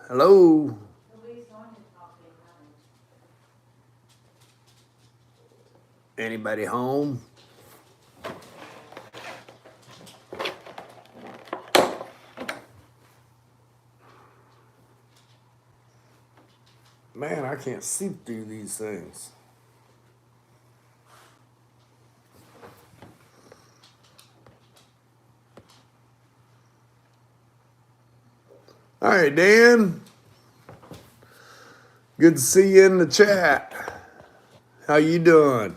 Hello? Anybody home? Man, I can't see through these things. All right, Dan. Good to see you in the chat. How you doing?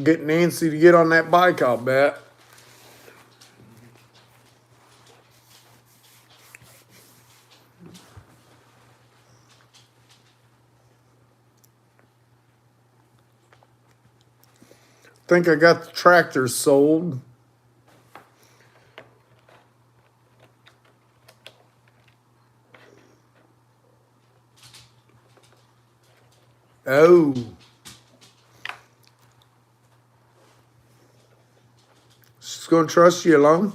Get Nancy to get on that bike, I'll bet. Think I got the tractor sold. Oh. She's going to trust you alone?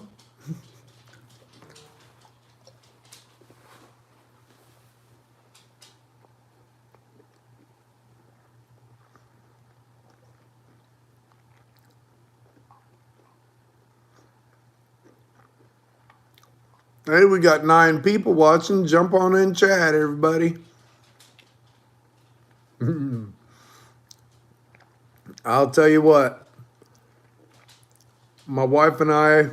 Hey, we got 9 people watching. Jump on in chat, everybody. I'll tell you what. My wife and I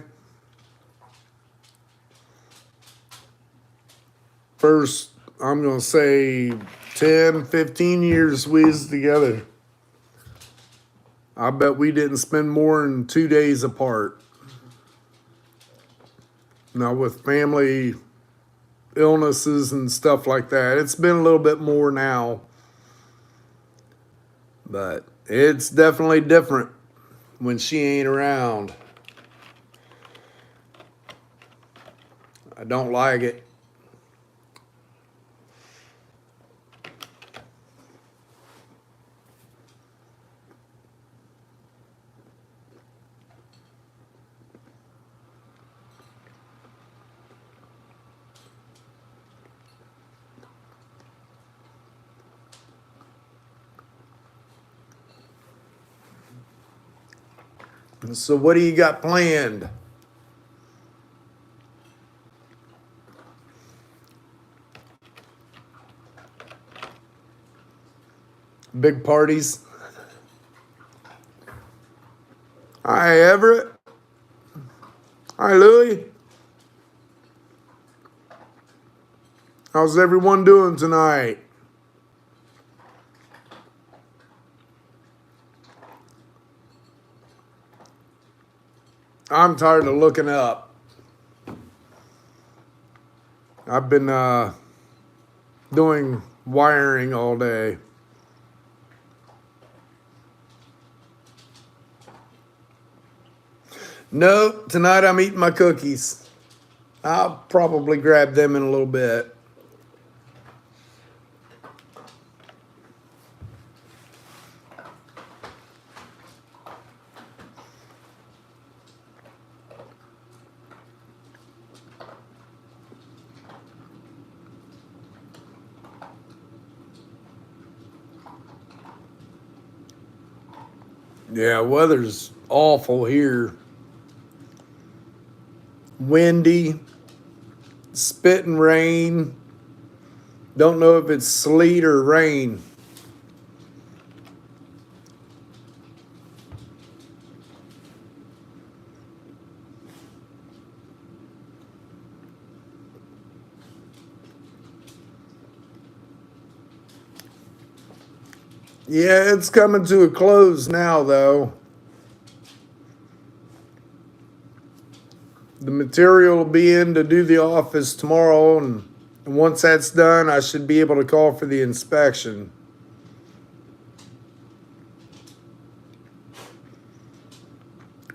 first, I'm going to say 10, 15 years we was together. I bet we didn't spend more than 2 days apart. Now, with family illnesses and stuff like that, it's been a little bit more now. But it's definitely different when she ain't around. I don't like it. So what do you got planned? Big parties? Hi, Everett. Hi, Louie. How's everyone doing tonight? I'm tired of looking up. I've been doing wiring all day. No, tonight I'm eating my cookies. I'll probably grab them in a little bit. Yeah, weather's awful here. Windy, spitting rain. Don't know if it's sleet or rain. Yeah, it's coming to a close now, though. The material will be in to do the office tomorrow, and once that's done, I should be able to call for the inspection.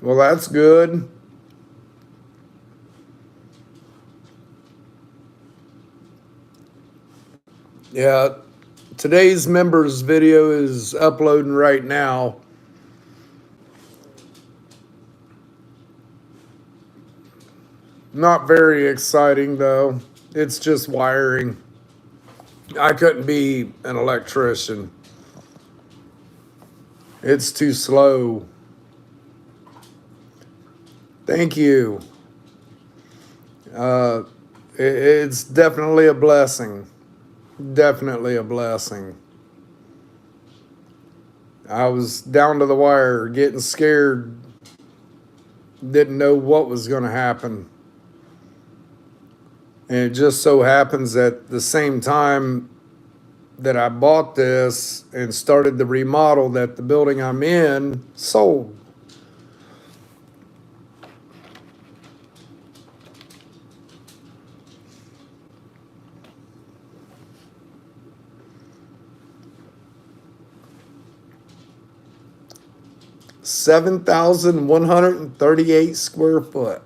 Well, that's good. Yeah, today's members video is uploading right now. Not very exciting though. It's just wiring. I couldn't be an electrician. It's too slow. Thank you. It's definitely a blessing. Definitely a blessing. I was down to the wire, getting scared. Didn't know what was going to happen. And it just so happens that the same time that I bought this and started the remodel, that the building I'm in sold. $7,138 square foot.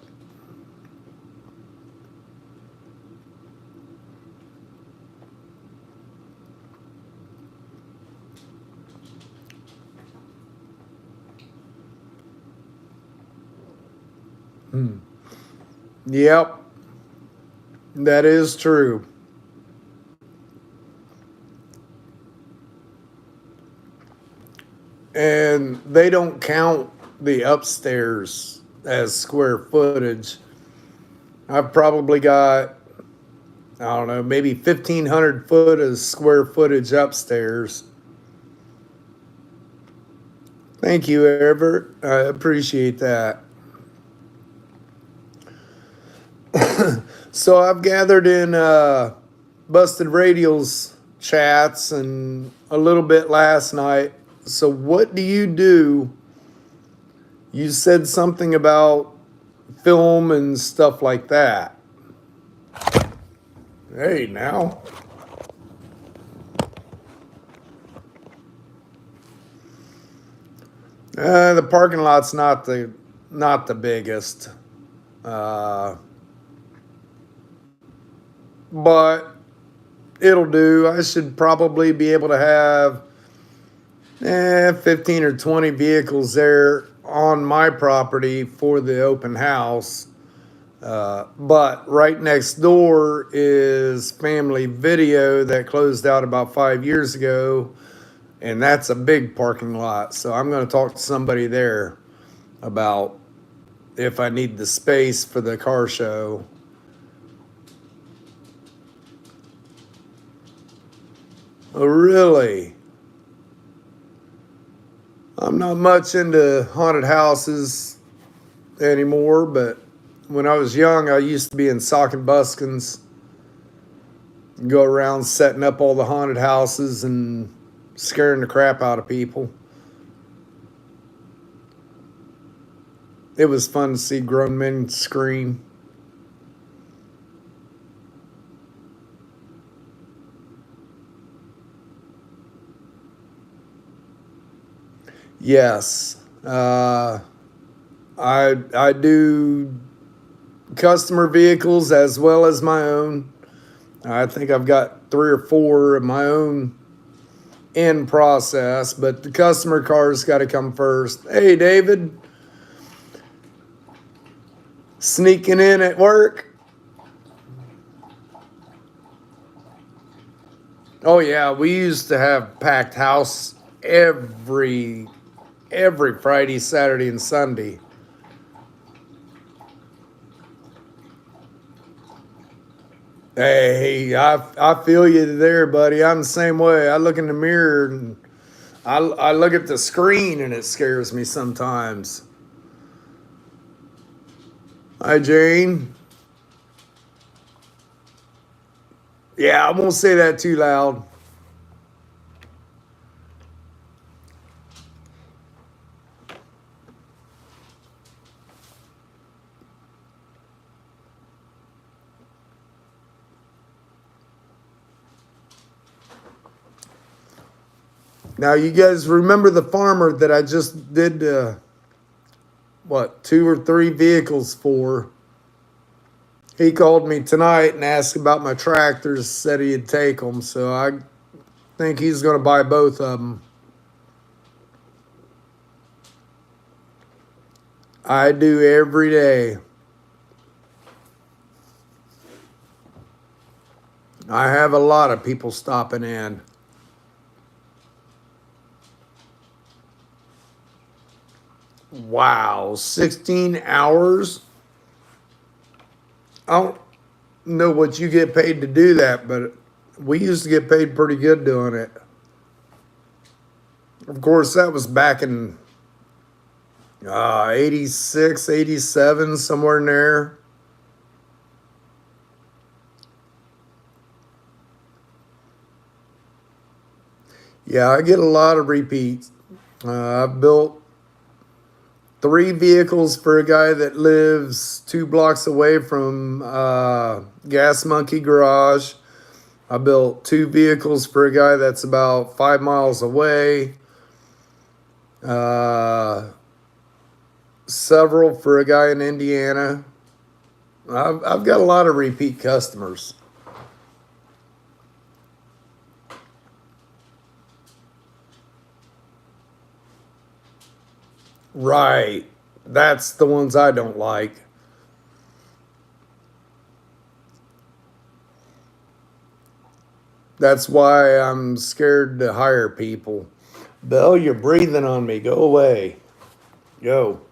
Yep, that is true. And they don't count the upstairs as square footage. I've probably got, I don't know, maybe 1,500 foot of square footage upstairs. Thank you, Everett. I appreciate that. So I've gathered in Busted Radial's chats and a little bit last night. So what do? You said something about film and stuff like that. Hey, now. The parking lot's not the biggest. But it'll do. I should probably be able to have 15 or 20 vehicles there on my property for the open house. But right next door is Family Video that closed out about 5 years ago, and that's a big parking lot. So I'm going to talk to somebody there about if I need the space for the car show. Oh, really? I'm not much into haunted houses anymore, but when I was young, I used to be in Sock and Buskins, go around setting up all the haunted houses and scaring the crap out of people. It was fun to see grown men scream. Yes. I do customer vehicles as well as my own. I think I've got 3 or 4 of my own in process, but the customer cars got to come first. Hey, David. Sneaking in at work. Oh yeah, we used to have packed house every Friday, Saturday, and Sunday. Hey, I feel you there, buddy. I'm the same way. I look in the mirror and I look at the screen and it scares me sometimes. Hi, Jane. Yeah, I won't say that too loud. Now, you guys remember the farmer that I just did, 2 or 3 vehicles for? He called me tonight and asked about my tractors, said he'd take them, so I think he's going to buy both of them. I do every day. I have a lot of people stopping in. Wow, 16 hours? I don't know what you get paid to do that, but we used to get paid pretty good doing it. Of course, that was back in 86, 87, somewhere in there. Yeah, I get a lot of repeats. I've built 3 vehicles for a guy that lives 2 blocks away from Gas Monkey Garage. I built 2 vehicles for a guy that's about 5 miles away. Several for a guy in Indiana. I've got a lot of repeat customers. Right. That's the ones I don't like. That's why I'm scared to hire people. Belle, you're breathing on me. Go away. Go.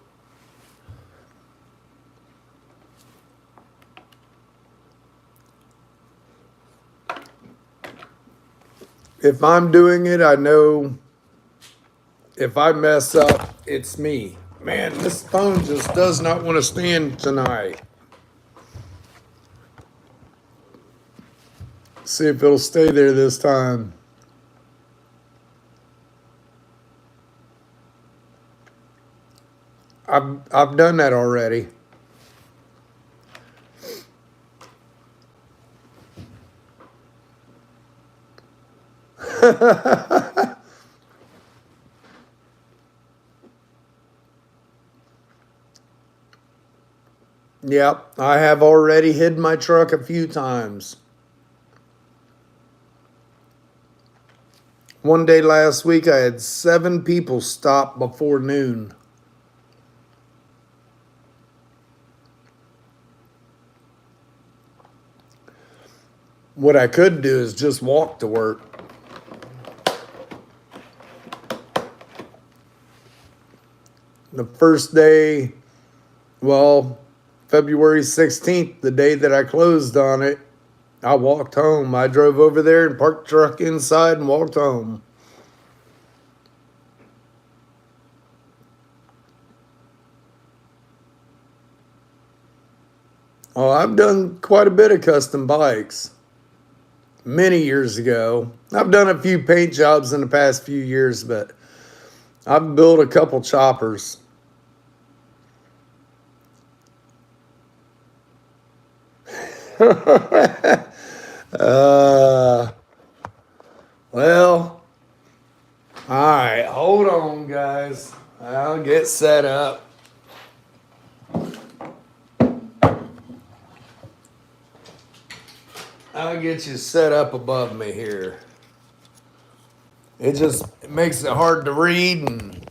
If I'm doing it, I know if I mess up, it's me. Man, this phone just does not want to stand tonight. See if it'll stay there this time. I've done that already. Yep, I have already hid my truck a few times. One day last week, I had 7 people stop before noon. What I could do is just walk to work. The first day, well, February 16th, the day that I closed on it, I walked home. I drove over there and parked the truck inside and walked home. Oh, I've done quite a bit of custom bikes many years ago. I've done a few paint jobs in the past few years, but I've built a couple choppers. uh, well, all right, hold on, guys. I'll get set up. I'll get you set up above me here. It makes it hard to read and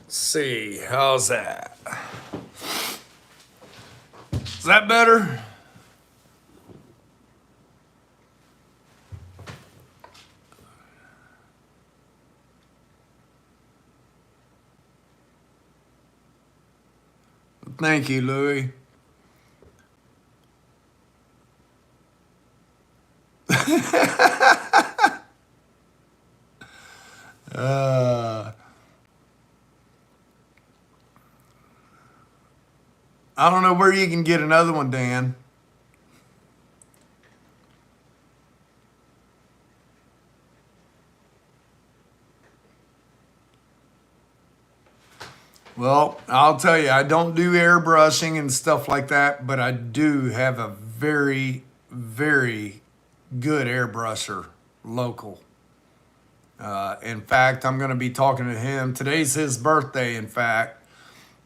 see. How's that? Is that better? Thank you, Louie. uh, I don't know where you can get another one, Dan. Well, I'll tell you, I don't do airbrushing and stuff like that, but I do have a very, very good airbrusher local. In fact, I'm going to be talking to him. Today's his birthday, in fact,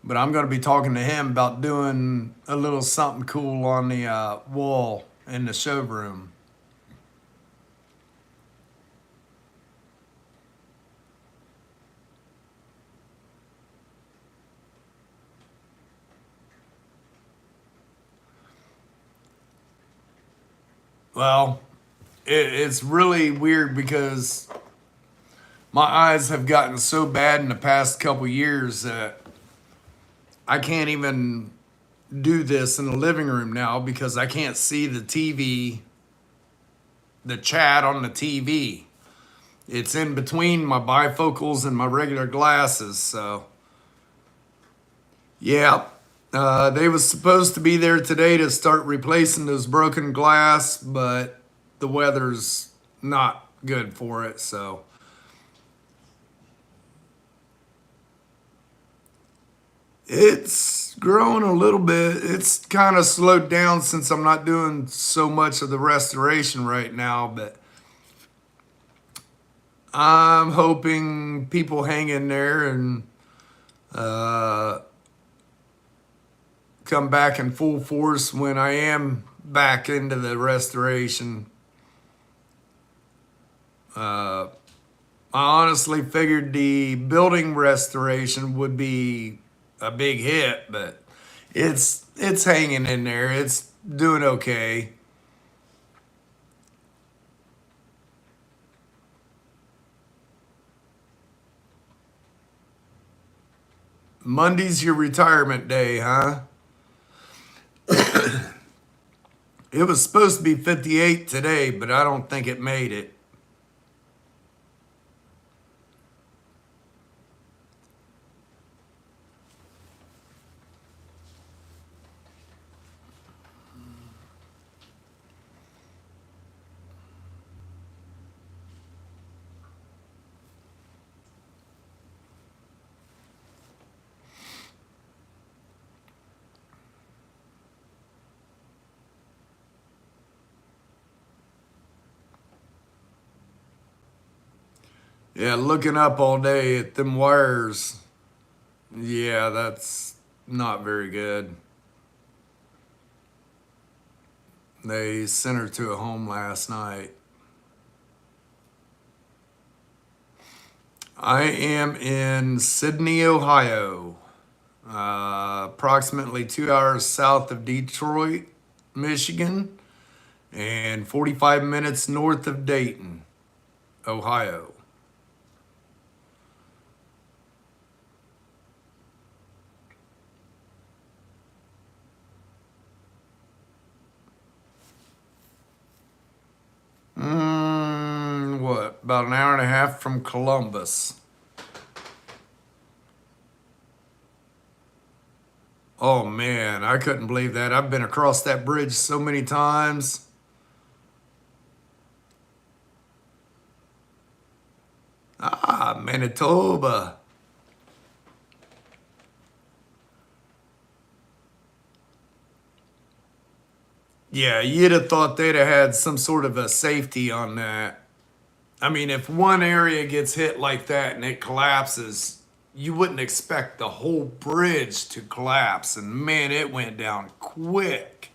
but I'm going to be talking to him about doing a little something cool on the wall in the showroom. Well, it's really weird because my eyes have gotten so bad in the past couple years that I can't even do this in the living room now because I can't see the TV, the chat on the TV. It's in between my bifocals and my regular glasses. So, yeah, they was supposed to be there today to start replacing those broken glass, but the weather's not good for it. So, it's grown a little bit. It's kind of slowed down since I'm not doing so much of the restoration right now, but I'm hoping people hang in there and uh, come back in full force when I am back into the restoration. I honestly figured the building restoration would be a big hit, but it's hanging in there. It's doing okay. Monday's your retirement day, huh? It was supposed to be 58 today, but I don't think it made it. Yeah, looking up all day at them wires. Yeah, that's not very good. They sent her to a home last night. I am in Sydney, Ohio, approximately 2 hours south of Detroit, Michigan, and 45 minutes north of Dayton, Ohio. What, about an hour and a half from Columbus. Oh man, I couldn't believe that. I've been across that bridge so many times. Ah, Manitoba. Yeah, you'd have thought they'd have had some sort of a safety on that. I mean, if one area gets hit like that and it collapses, you wouldn't expect the whole bridge to collapse. And man, it went down quick.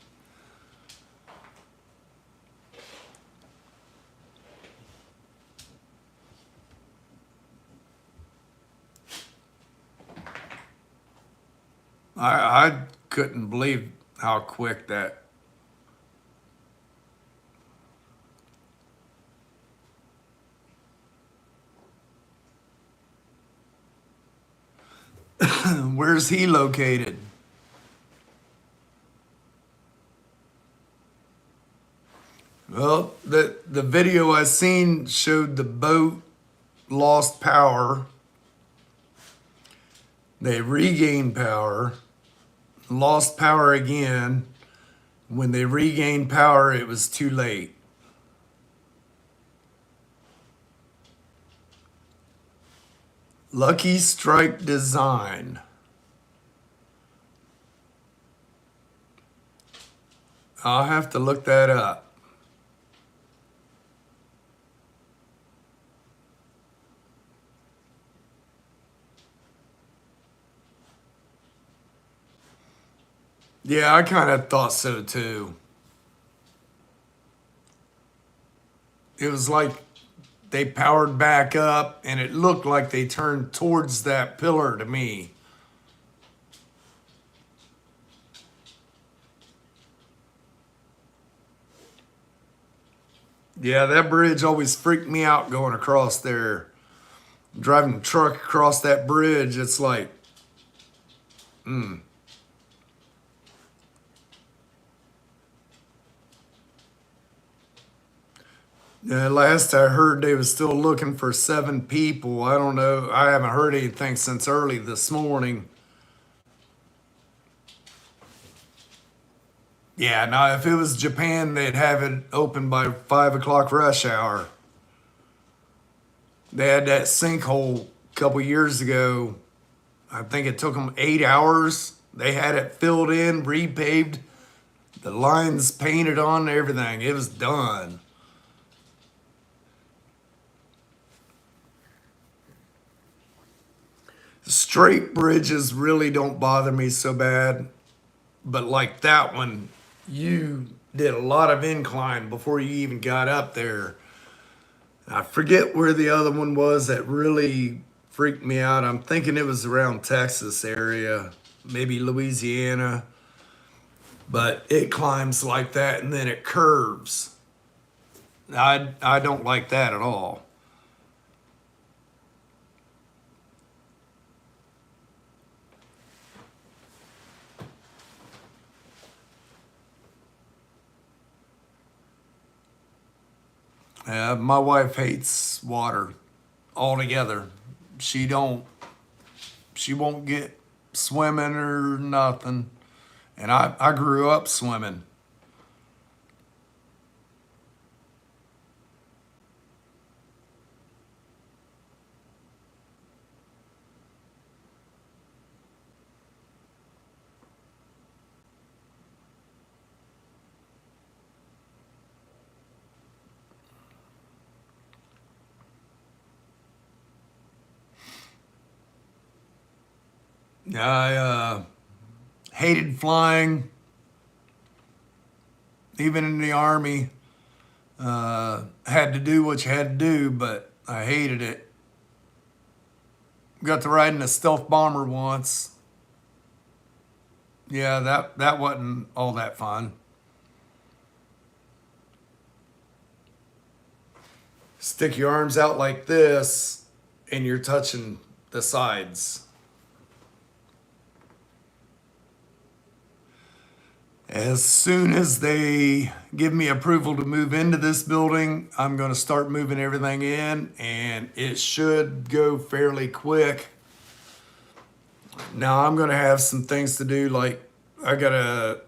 I couldn't believe how quick that. Where's he located? Well, the video I seen showed the boat lost power. They regained power, lost power again. When they regained power, it was too late. Lucky Strike Design. I'll have to look that up. Yeah, I kind of thought so too. It was like they powered back up and it looked like they turned towards that pillar to me. Yeah, that bridge always freaked me out going across there. Driving the truck across that bridge, it's like, yeah, last I heard they was still looking for 7 people. I don't know. I haven't heard anything since early this morning. Yeah, now if it was Japan, they'd have it open by 5 o'clock rush hour. They had that sinkhole a couple years ago. I think it took them 8 hours. They had it filled in, repaved, the lines painted on, everything. It was done. Straight bridges really don't bother me so bad, but like that one, you did a lot of incline before you even got up there. I forget where the other one was that really freaked me out. I'm thinking it was around Texas area, maybe Louisiana, but it climbs like that and then it curves. I don't like that at all. My wife hates water altogether. She don't. She won't get swimming or nothing. And I grew up swimming. I hated flying, even in the army. Had to do what you had to do, but I hated it. Got to ride in a stealth bomber once. Yeah, that wasn't all that fun. Stick your arms out like this, and you're touching the sides. As soon as they give me approval to move into this building, I'm going to start moving everything in, and it should go fairly quick. Now, I'm going to have some things to do, like I got to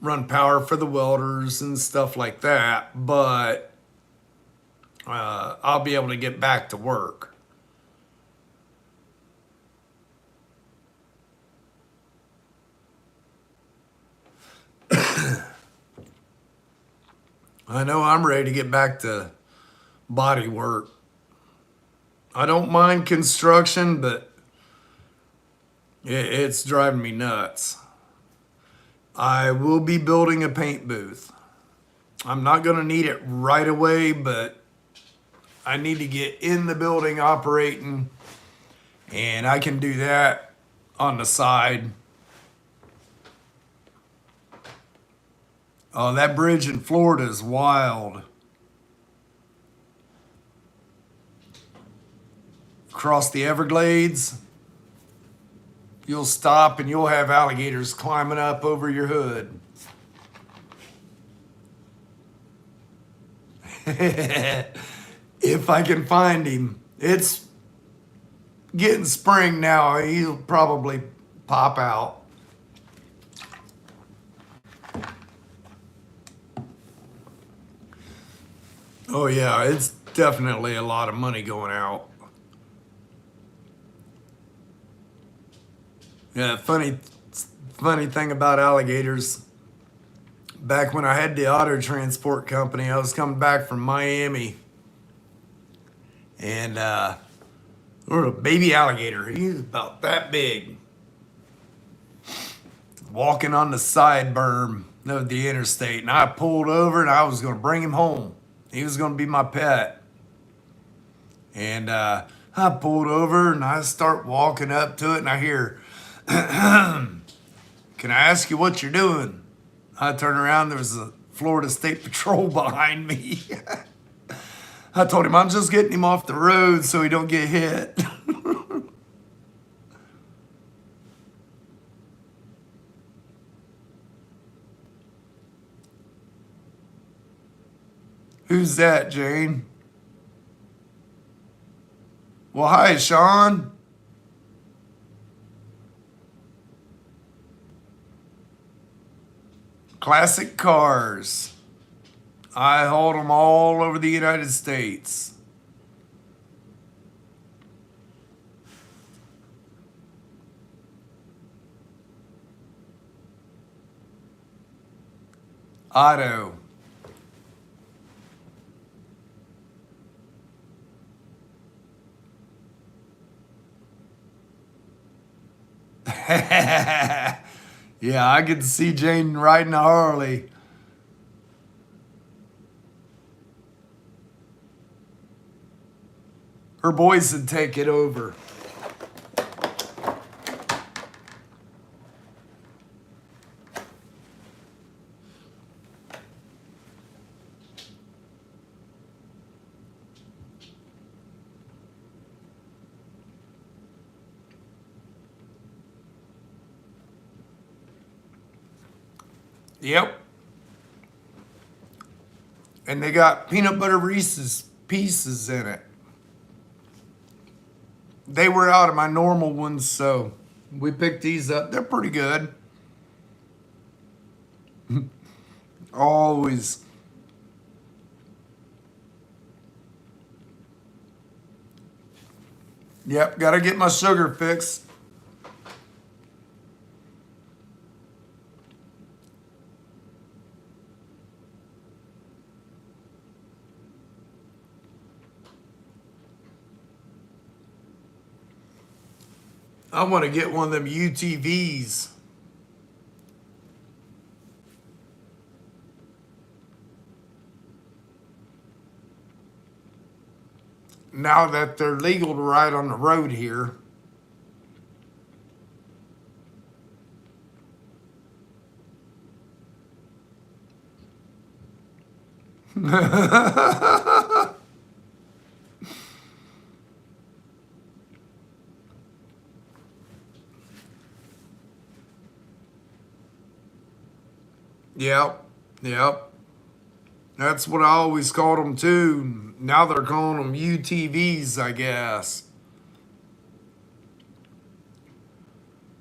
run power for the welders and stuff like that, but I'll be able to get back to work. I know I'm ready to get back to body work. I don't mind construction, but it's driving me nuts. I will be building a paint booth. I'm not going to need it right away, but I need to get in the building operating, and I can do that on the side. Oh, that bridge in Florida is wild. Across the Everglades, you'll stop and you'll have alligators climbing up over your hood. If I can find him. It's getting spring now. He'll probably pop out. Oh, yeah, it's definitely a lot of money going out. Yeah, funny thing about alligators. Back when I had the auto transport company, I was coming back from Miami, and there was a baby alligator. He was about that big. walking on the side berm of the interstate, and I pulled over and I was going to bring him home. He was going to be my pet. And I pulled over and I start walking up to it, and I hear, "Can I ask you what you're doing?" I turn around, there was a Florida State Patrol behind me. I told him I'm just getting him off the road so he don't get hit. Who's that, Jane? Well, hi, Sean. Classic cars. I hold them all over the United States. Auto. Yeah, I could see Jane riding a Harley. Her boys would take it over. Yep. And they got peanut butter Reese's pieces in it. They were out of my normal ones, so we picked these up. They're pretty good. Always. Yep, gotta get my sugar fix. I want to get one of them UTVs. Now that they're legal to ride on the road here. Yep, yep. That's what I always called them too. Now they're calling them UTVs, I guess.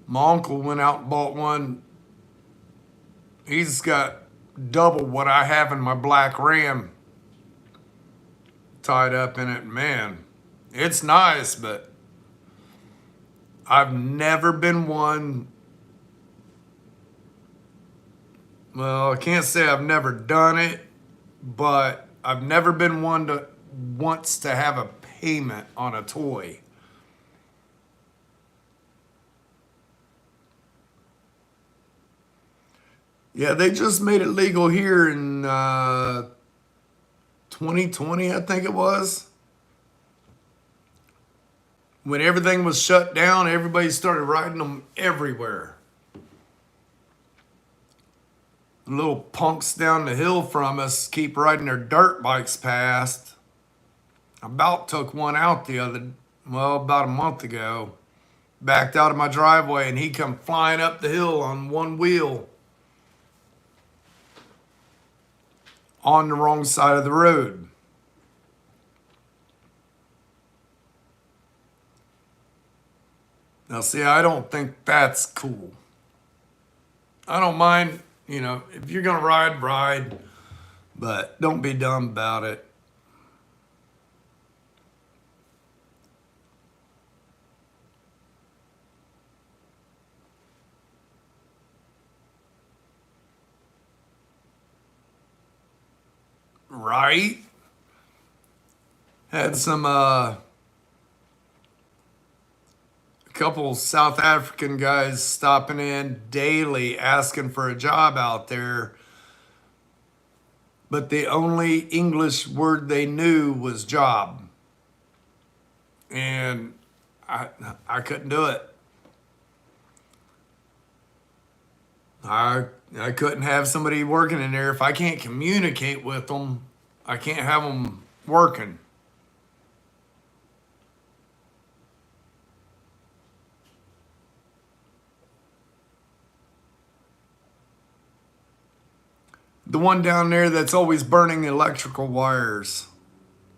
My uncle went out and bought one. He's got double what I have in my black Ram tied up in it. Man, it's nice, but I've never been one. Well, I can't say I've never done it, but I've never been one to wants to have a payment on a toy. Yeah, they just made it legal here in 2020, I think it was. When everything was shut down, everybody started riding them everywhere. The little punks down the hill from us keep riding their dirt bikes past. I about took one out about a month ago. Backed out of my driveway and he come flying up the hill on one wheel on the wrong side of the road. Now, see, I don't think that's cool. I don't mind, if you're going to ride, ride, but don't be dumb about it. Right? Had some couple South African guys stopping in daily asking for a job out there, but the only English word they knew was job. And I I couldn't do it. I couldn't have somebody working in there if I can't communicate with them. I can't have them working. The one down there that's always burning electrical wires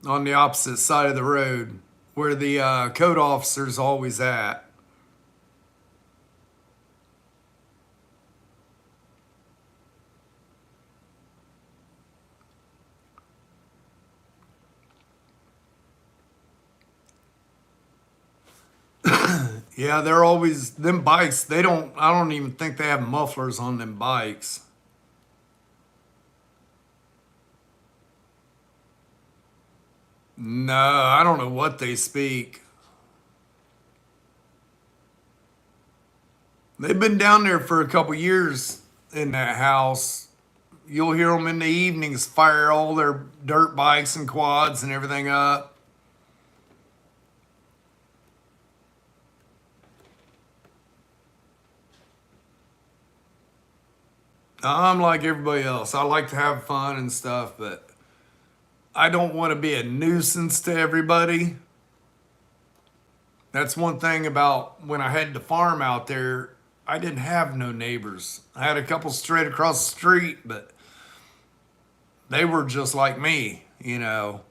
on the opposite side of the road where the code officer's always at. Yeah, they're always them bikes. I don't even think they have mufflers on them bikes. No, I don't know what they speak. They've been down there for a couple years in that house. You'll hear them in the evenings fire all their dirt bikes and quads and everything up. I'm like everybody else. I like to have fun and stuff, but I don't want to be a nuisance to everybody. That's one thing about when I had the farm out there, I didn't have no neighbors. I had a couple straight across the street, but they were just like me, you know.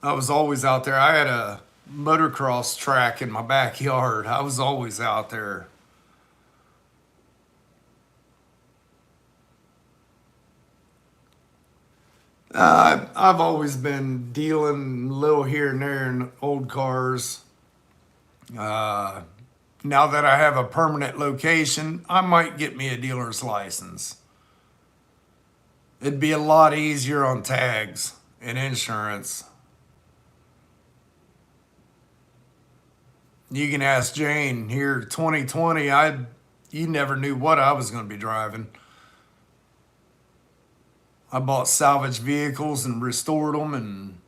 I was always out there. I had a motocross track in my backyard. I was always out there. I've always been dealing a little here and there in old cars. Uh, Now that I have a permanent location, I might get me a dealer's license. It'd be a lot easier on tags and insurance. You can ask Jane here 2020, you never knew what I was going to be driving. I bought salvage vehicles and restored them, and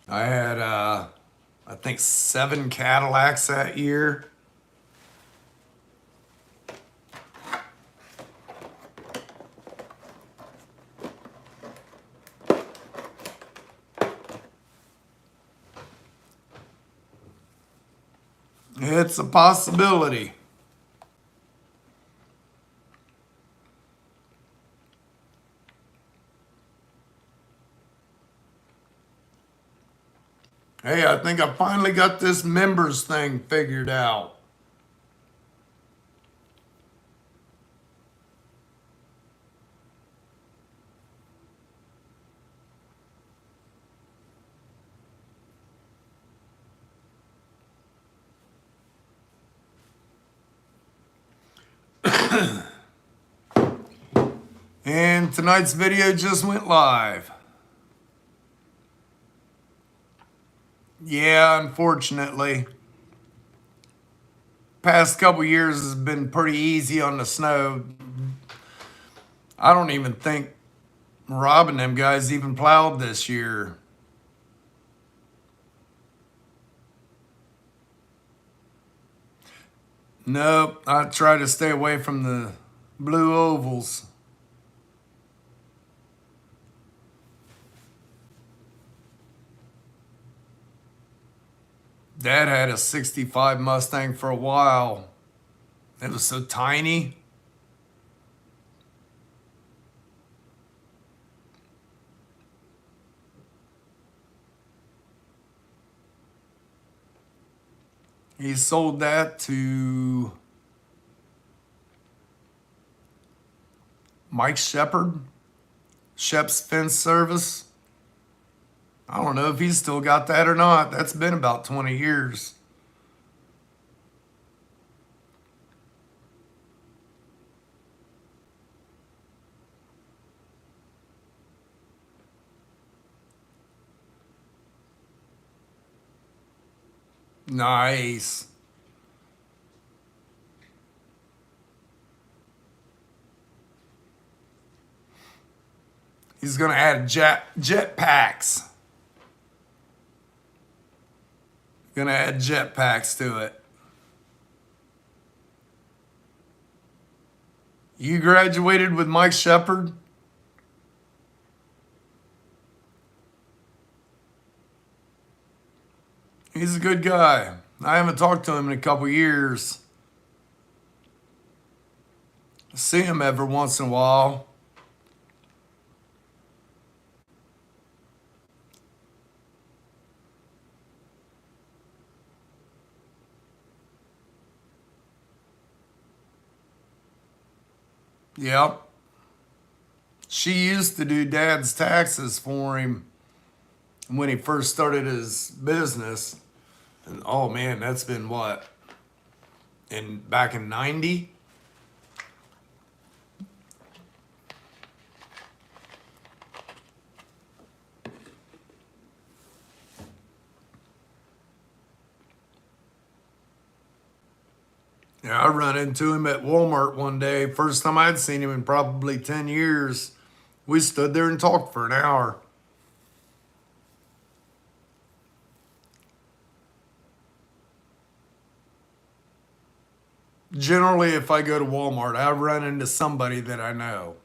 I had I think 7 Cadillacs that year. It's a possibility. Hey, I think I finally got this members thing figured out. And tonight's video just went live. Yeah, unfortunately. Past couple years has been pretty easy on the snow. I don't even think Rob and them guys even plowed this year. Nope, I try to stay away from the blue ovals. Dad had a 65 Mustang for a while. It was so tiny. He sold that to Mike Shepard, Shep's Fence Service. I don't know if he's still got that or not. That's been about 20 years. Nice. He's gonna add jet packs. Gonna add jet packs to it. You graduated with Mike Shepard? He's a good guy. I haven't talked to him in a couple years. I see him every once in a while. Yep. She used to do Dad's taxes for him when he first started his business. And oh man, that's been what? Back in 90? Yeah, I run into him at Walmart one day. First time I'd seen him in probably 10 years. We stood there and talked for an hour. Generally, if I go to Walmart, I run into somebody that I know.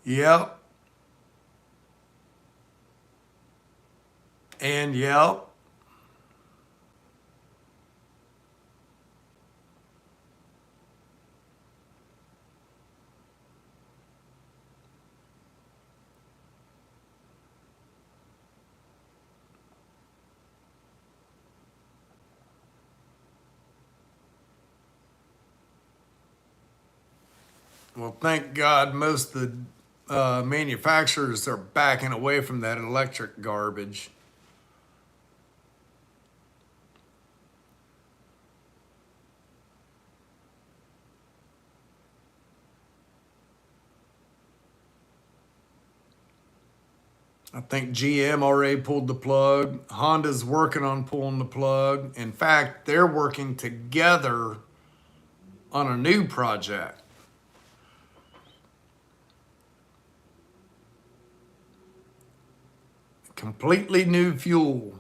Yep. And yep. Well, thank God most of the manufacturers are backing away from that electric garbage. I think GM already pulled the plug. Honda's working on pulling the plug. In fact, they're working together on a new project. Completely new fuel.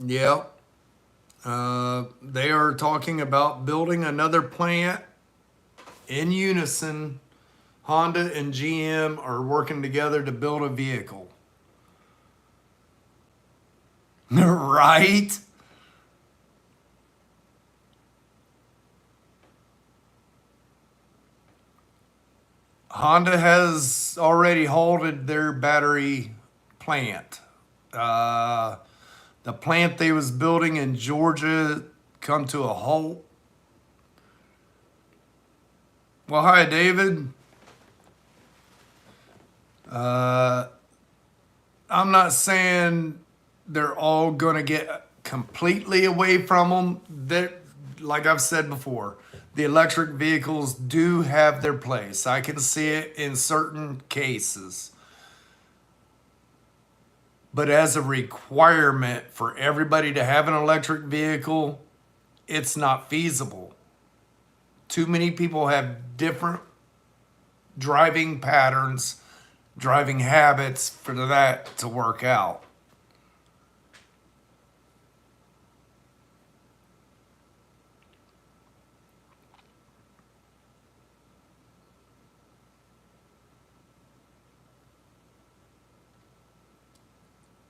Yep. They are talking about building another plant in unison. Honda and GM are working together to build a vehicle. Right? Honda has already halted their battery plant. Uh, the plant they was building in Georgia come to a halt. Well, hi, David. Uh, I'm not saying they're all going to get completely away from them. Like I've said before, the electric vehicles do have their place. I can see it in certain cases. But as a requirement for everybody to have an electric vehicle, it's not feasible. Too many people have different driving patterns, driving habits for that to work out.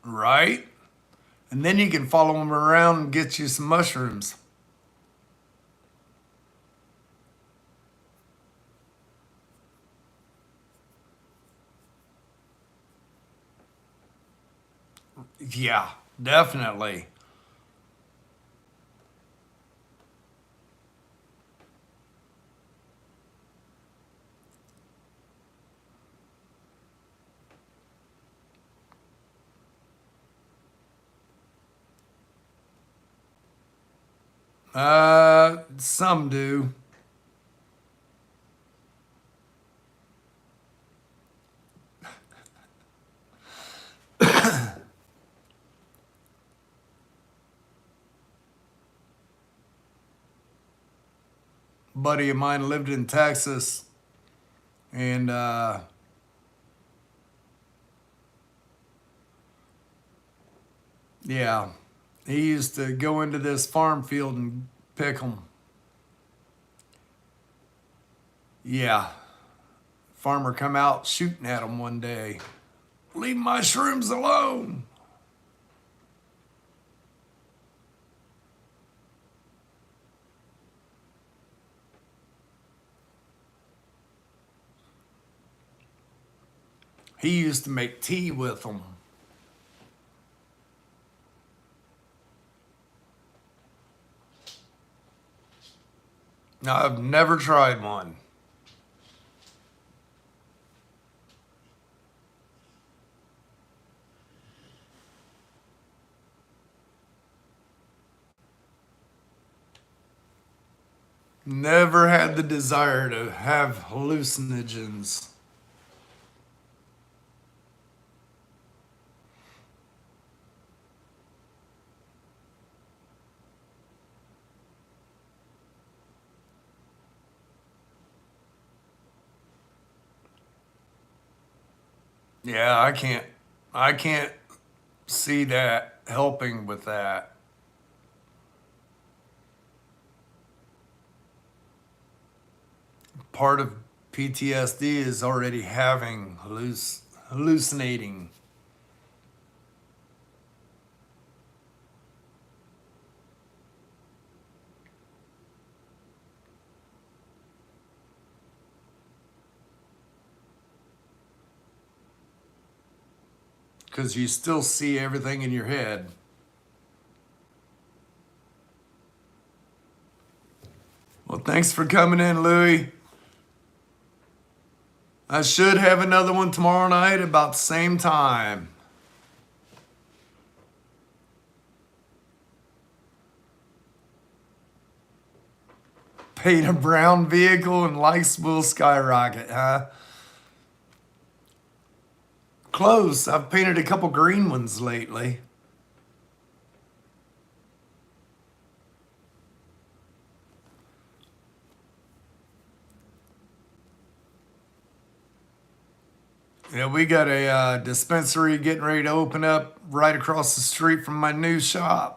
Right? And then you can follow them around and get you some mushrooms. Yeah, definitely. Some do. Buddy of mine lived in Texas, and yeah, he used to go into this farm field and pick them. Yeah, farmer come out shooting at him one day. Leave my shrooms alone. He used to make tea with them. Now, I've never tried one. Never had the desire to have hallucinogens. Yeah, I can't see that helping with that. Part of PTSD is already having hallucinating. Because you still see everything in your head. Well, thanks for coming in, Louie. I should have another one tomorrow night about the same time. Paint a brown vehicle and likes will skyrocket, huh? Close. I've painted a couple green ones lately. Yeah, we got a dispensary getting ready to open up right across the street from my new shop.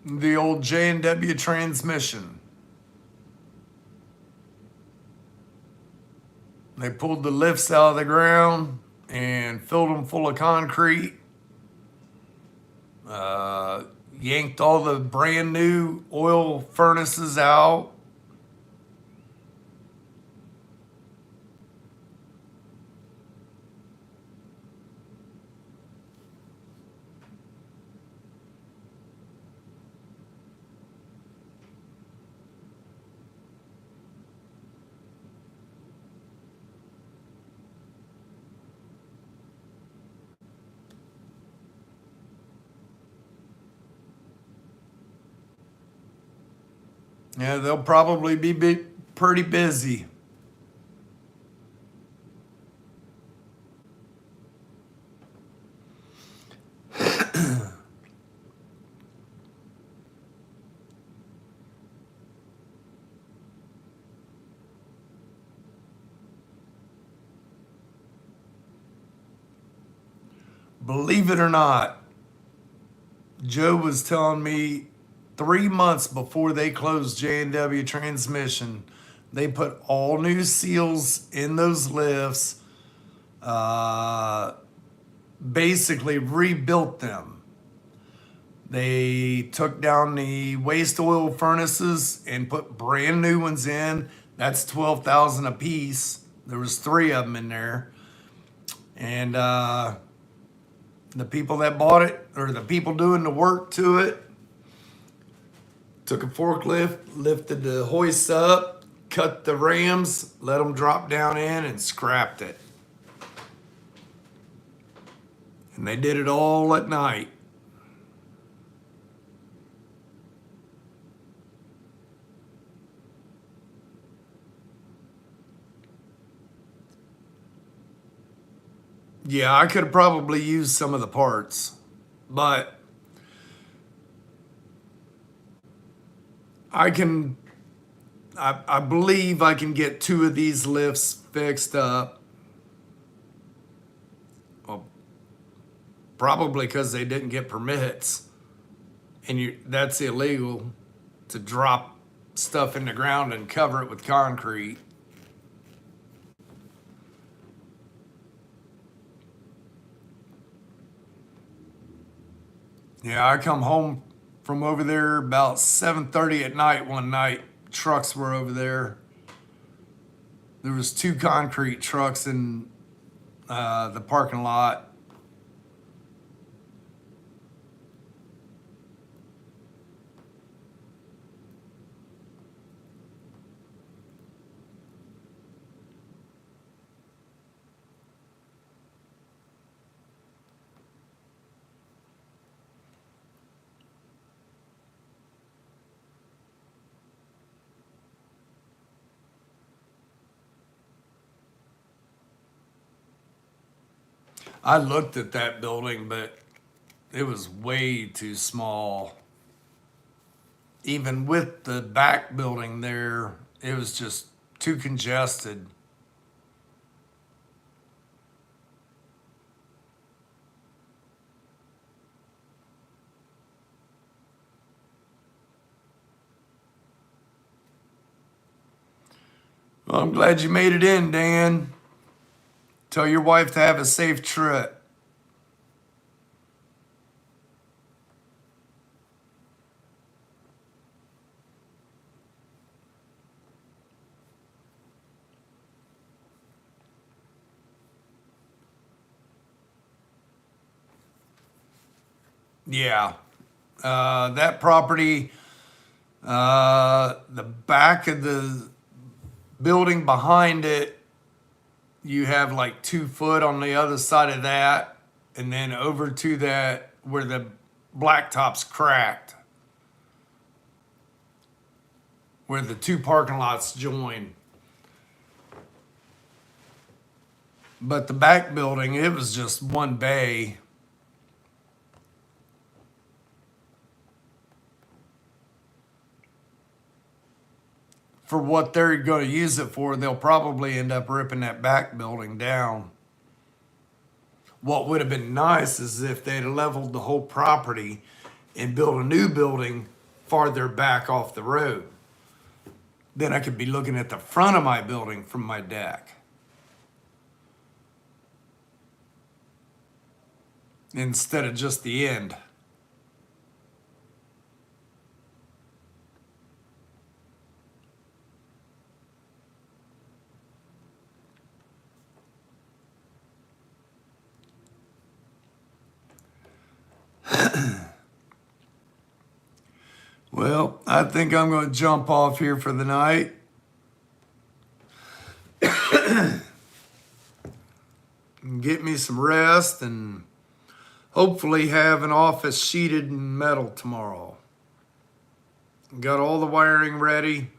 The old J&W transmission. They pulled the lifts out of the ground and filled them full of concrete. Uh, Yanked all the brand new oil furnaces out. Yeah, they'll probably be pretty busy. Believe it or not, Joe was telling me 3 months before they closed J&W Transmission, they put all new seals in those lifts, uh, basically rebuilt them. They took down the waste oil furnaces and put brand new ones in. That's 12,000 a piece. There was 3 of them in there. And the people that bought it, or the people doing the work to it, took a forklift, lifted the hoist up, cut the rams, let them drop down in, and scrapped it. And they did it all at night. Yeah, I could have probably used some of the parts, but I believe I can get 2 of these lifts fixed up. Well, probably because they didn't get permits, and that's illegal to drop stuff in the ground and cover it with concrete. Yeah, I come home from over there about 7:30 at night one night. Trucks were over there. There was 2 concrete trucks in the parking lot. I looked at that building, but it was way too small. Even with the back building there, it was just too congested. Well, I'm glad you made it in, Dan. Tell your wife to have a safe trip. Yeah. That property, the back of the building behind it, you have like 2 foot on the other side of that, and then over to that where the blacktop's cracked, where the 2 parking lots join. But the back building, it was just one bay. For what they're going to use it for, they'll probably end up ripping that back building down. What would have been nice is if they'd leveled the whole property and built a new building farther back off the road. Then I could be looking at the front of my building from my deck, instead of just the end. Well, I think I'm going to jump off here for the night. And get me some rest and hopefully have an office sheeted in metal tomorrow. Got all the wiring ready.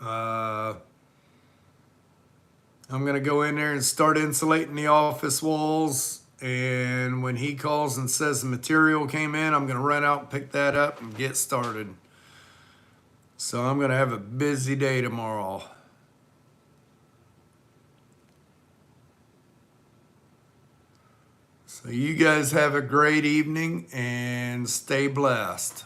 I'm going to go in there and start insulating the office walls. And when he calls and says the material came in, I'm going to run out and pick that up and get started. So I'm going to have a busy day tomorrow. So you guys have a great evening and stay blessed.